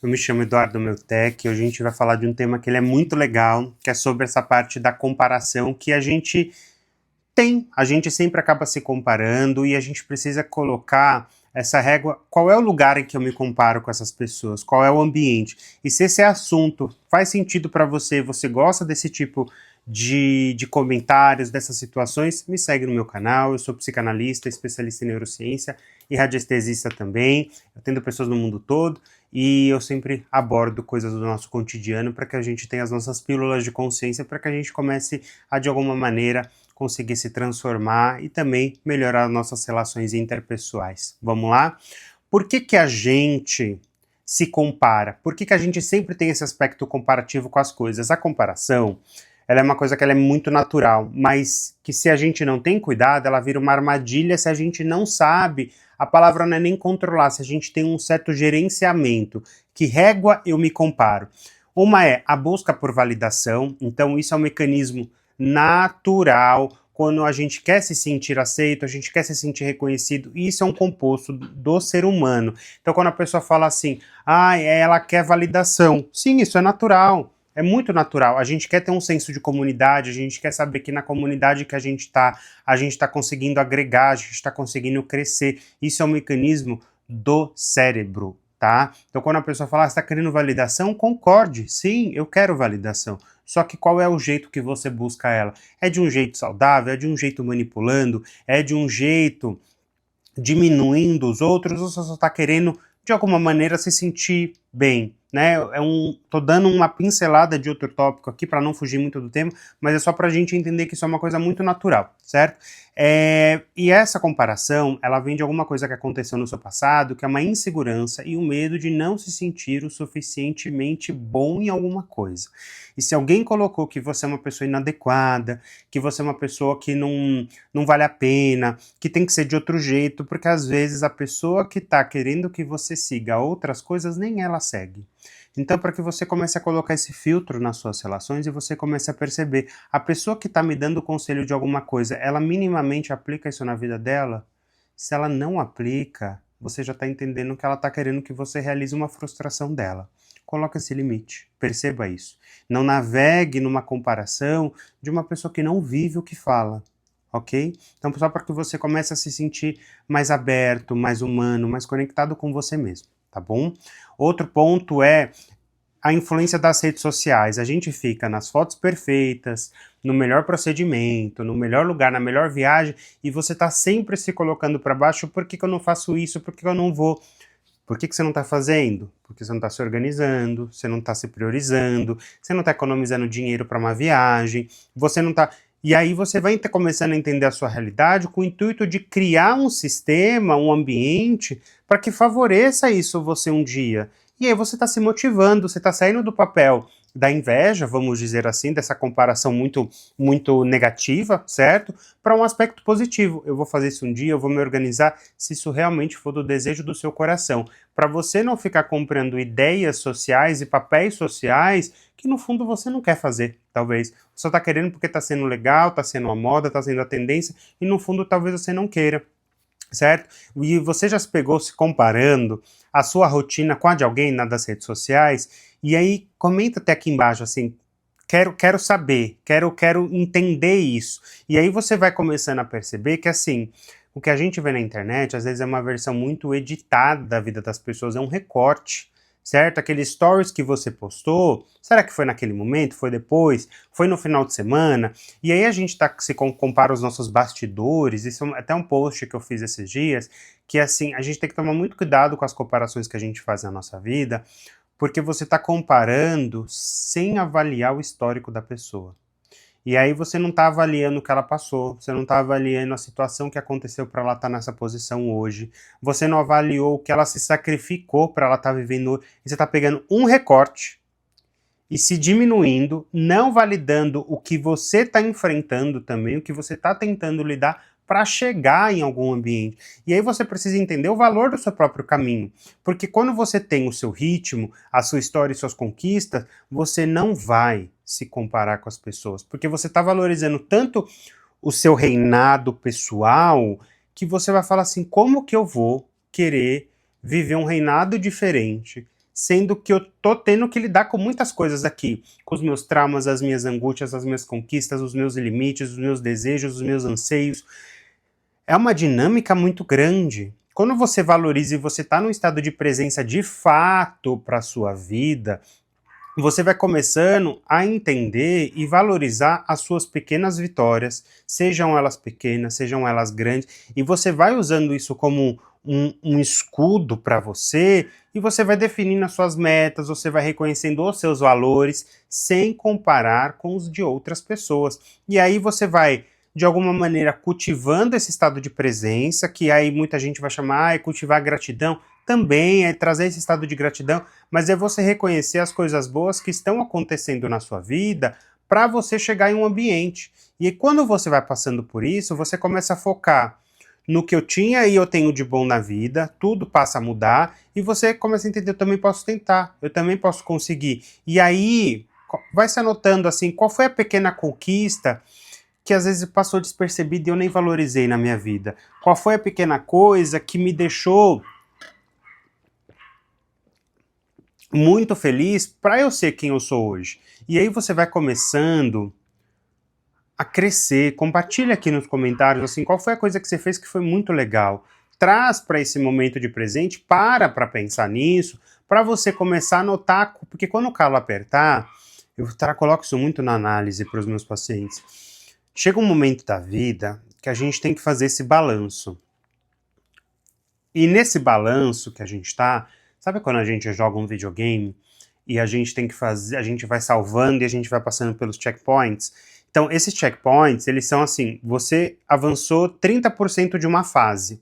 Eu me chamo Eduardo Meutec e hoje a gente vai falar de um tema que ele é muito legal, que é sobre essa parte da comparação que a gente tem. A gente sempre acaba se comparando e a gente precisa colocar essa régua. Qual é o lugar em que eu me comparo com essas pessoas? Qual é o ambiente? E se esse assunto faz sentido para você, você gosta desse tipo de comentários, dessas situações, me segue no meu canal. Eu sou psicanalista, especialista em neurociência e radiestesista também. Eu atendo pessoas no mundo todo e eu sempre abordo coisas do nosso cotidiano para que a gente tenha as nossas pílulas de consciência, para que a gente comece a, de alguma maneira, conseguir se transformar e também melhorar nossas relações interpessoais. Vamos lá? Por que a gente se compara? Por que a gente sempre tem esse aspecto comparativo com as coisas? A comparação, ela é uma coisa que ela é muito natural, mas que se a gente não tem cuidado, ela vira uma armadilha se a gente não sabe. A palavra não é nem controlar, se a gente tem um certo gerenciamento. Que régua eu me comparo? Uma é a busca por validação, então isso é um mecanismo natural. Quando a gente quer se sentir aceito, a gente quer se sentir reconhecido, isso é um composto do ser humano. Então quando a pessoa fala assim, ela quer validação, sim, isso é natural. É muito natural. A gente quer ter um senso de comunidade, a gente quer saber que na comunidade que a gente tá conseguindo agregar, a gente está conseguindo crescer. Isso é um mecanismo do cérebro, tá? Então, quando a pessoa fala, você está querendo validação, concorde. Sim, eu quero validação. Só que qual é o jeito que você busca ela? É de um jeito saudável? É de um jeito manipulando? É de um jeito diminuindo os outros? Ou você só está querendo, de alguma maneira, se sentir bem? Né? Tô dando uma pincelada de outro tópico aqui para não fugir muito do tema, mas é só para a gente entender que isso é uma coisa muito natural, certo? E essa comparação, ela vem de alguma coisa que aconteceu no seu passado, que é uma insegurança e o medo de não se sentir o suficientemente bom em alguma coisa. E se alguém colocou que você é uma pessoa inadequada, que você é uma pessoa que não vale a pena, que tem que ser de outro jeito, porque às vezes a pessoa que está querendo que você siga outras coisas, nem ela segue. Então, para que você comece a colocar esse filtro nas suas relações e você comece a perceber, a pessoa que está me dando conselho de alguma coisa, ela minimamente aplica isso na vida dela? Se ela não aplica, você já está entendendo que ela está querendo que você realize uma frustração dela. Coloque esse limite, perceba isso. Não navegue numa comparação de uma pessoa que não vive o que fala, ok? Então, só para que você comece a se sentir mais aberto, mais humano, mais conectado com você mesmo, tá bom? Outro ponto é a influência das redes sociais. A gente fica nas fotos perfeitas, no melhor procedimento, no melhor lugar, na melhor viagem, e você está sempre se colocando para baixo. Por que eu não faço isso? Por que eu não vou? Por que você não está fazendo? Porque você não está se organizando, você não está se priorizando, você não está economizando dinheiro para uma viagem, você não está... E aí você vai começando a entender a sua realidade com o intuito de criar um sistema, um ambiente, para que favoreça isso você um dia. E aí você está se motivando, você está saindo do papel da inveja, vamos dizer assim, dessa comparação muito, muito negativa, certo? Para um aspecto positivo. Eu vou fazer isso um dia, eu vou me organizar, se isso realmente for do desejo do seu coração. Para você não ficar comprando ideias sociais e papéis sociais que no fundo você não quer fazer, talvez. Você só está querendo porque está sendo legal, está sendo a moda, está sendo a tendência, e no fundo talvez você não queira, certo? E você já se pegou se comparando a sua rotina com a de alguém das redes sociais? E aí comenta até aqui embaixo assim, quero saber, quero entender isso. E aí você vai começando a perceber que assim, o que a gente vê na internet às vezes é uma versão muito editada da vida das pessoas, é um recorte, certo? Aquele stories que você postou, será que foi naquele momento? Foi depois? Foi no final de semana? E aí a gente se compara os nossos bastidores, isso é até um post que eu fiz esses dias, que assim, a gente tem que tomar muito cuidado com as comparações que a gente faz na nossa vida, porque você está comparando sem avaliar o histórico da pessoa. E aí você não está avaliando o que ela passou, você não está avaliando a situação que aconteceu para ela estar nessa posição hoje, você não avaliou o que ela se sacrificou para ela estar vivendo hoje, e você está pegando um recorte e se diminuindo, não validando o que você está enfrentando também, o que você está tentando lidar para chegar em algum ambiente. E aí você precisa entender o valor do seu próprio caminho, porque quando você tem o seu ritmo, a sua história e suas conquistas, você não vai se comparar com as pessoas, porque você está valorizando tanto o seu reinado pessoal, que você vai falar assim, como que eu vou querer viver um reinado diferente sendo que eu tô tendo que lidar com muitas coisas aqui, com os meus traumas, as minhas angústias, as minhas conquistas, os meus limites, os meus desejos, os meus anseios. É uma dinâmica muito grande. Quando você valoriza e você está num estado de presença de fato para a sua vida, você vai começando a entender e valorizar as suas pequenas vitórias, sejam elas pequenas, sejam elas grandes, e você vai usando isso como um escudo para você, e você vai definindo as suas metas, você vai reconhecendo os seus valores, sem comparar com os de outras pessoas. E aí você vai, de alguma maneira, cultivando esse estado de presença, que aí muita gente vai chamar, cultivar gratidão, também é trazer esse estado de gratidão, mas é você reconhecer as coisas boas que estão acontecendo na sua vida para você chegar em um ambiente. E quando você vai passando por isso, você começa a focar no que eu tinha e eu tenho de bom na vida, tudo passa a mudar, e você começa a entender, eu também posso tentar, eu também posso conseguir. E aí, vai se anotando assim, qual foi a pequena conquista que às vezes passou despercebida e eu nem valorizei na minha vida? Qual foi a pequena coisa que me deixou muito feliz para eu ser quem eu sou hoje? E aí você vai começando a crescer. Compartilha aqui nos comentários assim, qual foi a coisa que você fez que foi muito legal. Traz para esse momento de presente, para pensar nisso, para você começar a notar, porque quando o calo apertar, eu coloco isso muito na análise para os meus pacientes. Chega um momento da vida que a gente tem que fazer esse balanço. E nesse balanço que a gente está, sabe quando a gente joga um videogame e a gente tem que fazer, a gente vai salvando e a gente vai passando pelos checkpoints? Então, esses checkpoints, eles são assim, você avançou 30% de uma fase.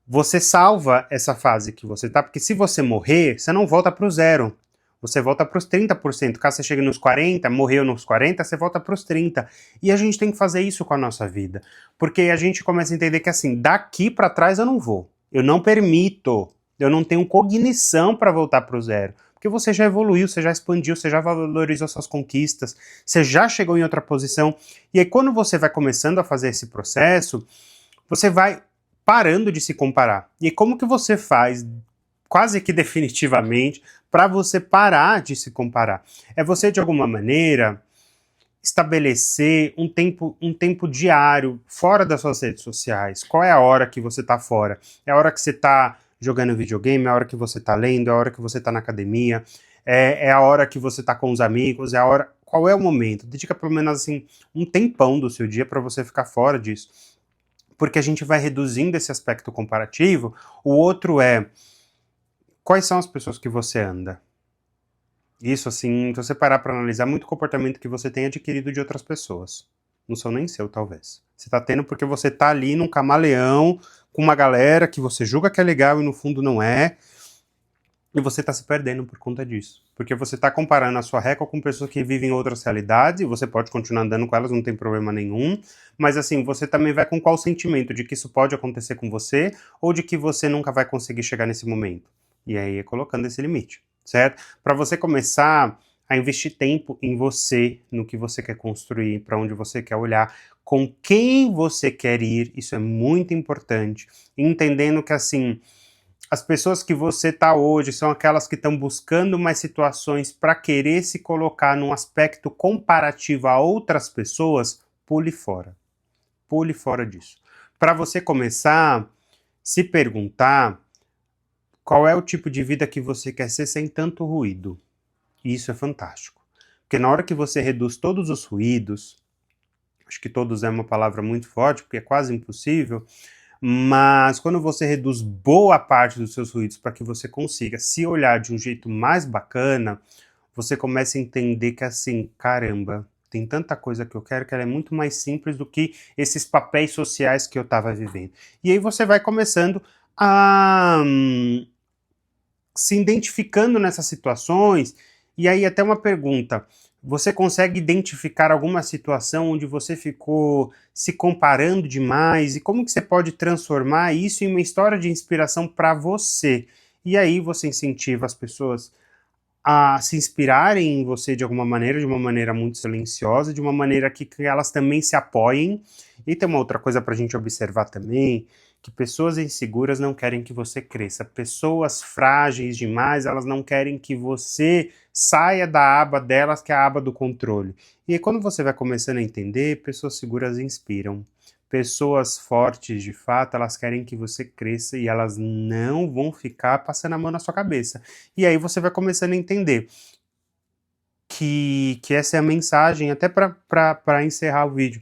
Você salva essa fase que você tá, porque se você morrer, você não volta para o zero. Você volta para os 30%. Caso você chegue nos 40, morreu nos 40, você volta para os 30. E a gente tem que fazer isso com a nossa vida. Porque a gente começa a entender que assim, daqui para trás eu não vou. Eu não permito. Eu não tenho cognição para voltar para o zero. Porque você já evoluiu, você já expandiu, você já valorizou suas conquistas, você já chegou em outra posição. E aí quando você vai começando a fazer esse processo, você vai parando de se comparar. E como que você faz, quase que definitivamente, para você parar de se comparar? É você, de alguma maneira, estabelecer um tempo diário fora das suas redes sociais. Qual é a hora que você está fora? É a hora que você está jogando videogame, é a hora que você está lendo, é a hora que você está na academia, é a hora que você está com os amigos, é a hora... Qual é o momento? Dedica pelo menos assim um tempão do seu dia para você ficar fora disso. Porque a gente vai reduzindo esse aspecto comparativo. O outro é, quais são as pessoas que você anda? Isso, assim, se você parar para analisar, muito comportamento que você tem adquirido de outras pessoas. Não são nem seu, talvez. Você tá tendo porque você tá ali num camaleão, com uma galera que você julga que é legal e no fundo não é, e você tá se perdendo por conta disso. Porque você tá comparando a sua régua com pessoas que vivem outras realidades, e você pode continuar andando com elas, não tem problema nenhum, mas assim, você também vai com qual sentimento? De que isso pode acontecer com você, ou de que você nunca vai conseguir chegar nesse momento? E aí é colocando esse limite, certo? Para você começar a investir tempo em você, no que você quer construir, para onde você quer olhar, com quem você quer ir, isso é muito importante. Entendendo que, assim, as pessoas que você está hoje são aquelas que estão buscando mais situações para querer se colocar num aspecto comparativo a outras pessoas, pule fora. Pule fora disso. Para você começar a se perguntar qual é o tipo de vida que você quer ser sem tanto ruído. E isso é fantástico. Porque na hora que você reduz todos os ruídos, acho que todos é uma palavra muito forte, porque é quase impossível, mas quando você reduz boa parte dos seus ruídos para que você consiga se olhar de um jeito mais bacana, você começa a entender que assim, caramba, tem tanta coisa que eu quero que ela é muito mais simples do que esses papéis sociais que eu estava vivendo. E aí você vai começando a se identificando nessas situações, e aí até uma pergunta, você consegue identificar alguma situação onde você ficou se comparando demais, e como que você pode transformar isso em uma história de inspiração para você? E aí você incentiva as pessoas a se inspirarem em você de alguma maneira, de uma maneira muito silenciosa, de uma maneira que elas também se apoiem. E tem uma outra coisa para a gente observar também, que pessoas inseguras não querem que você cresça. Pessoas frágeis demais, elas não querem que você saia da aba delas, que é a aba do controle. E aí, quando você vai começando a entender, pessoas seguras inspiram. Pessoas fortes, de fato, elas querem que você cresça e elas não vão ficar passando a mão na sua cabeça. E aí você vai começando a entender que essa é a mensagem, até para encerrar o vídeo.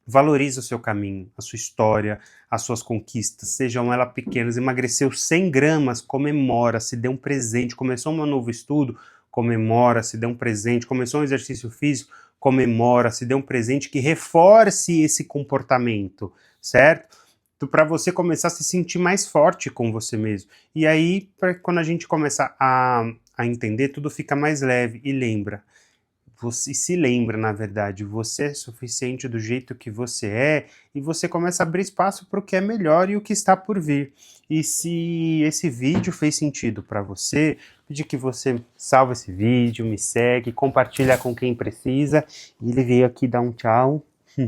Valorize o seu caminho, a sua história, as suas conquistas, sejam elas pequenas. Emagreceu 100 gramas, comemora, se dê um presente. Começou um novo estudo, comemora, se dê um presente. Começou um exercício físico, comemora, se dê um presente que reforce esse comportamento, certo? Para você começar a se sentir mais forte com você mesmo. E aí, quando a gente começa a entender, tudo fica mais leve. E lembra, você se lembra, na verdade, você é suficiente do jeito que você é, e você começa a abrir espaço para o que é melhor e o que está por vir. E se esse vídeo fez sentido para você, pedir que você salve esse vídeo, me segue, compartilha com quem precisa, e ele veio aqui dar um tchau.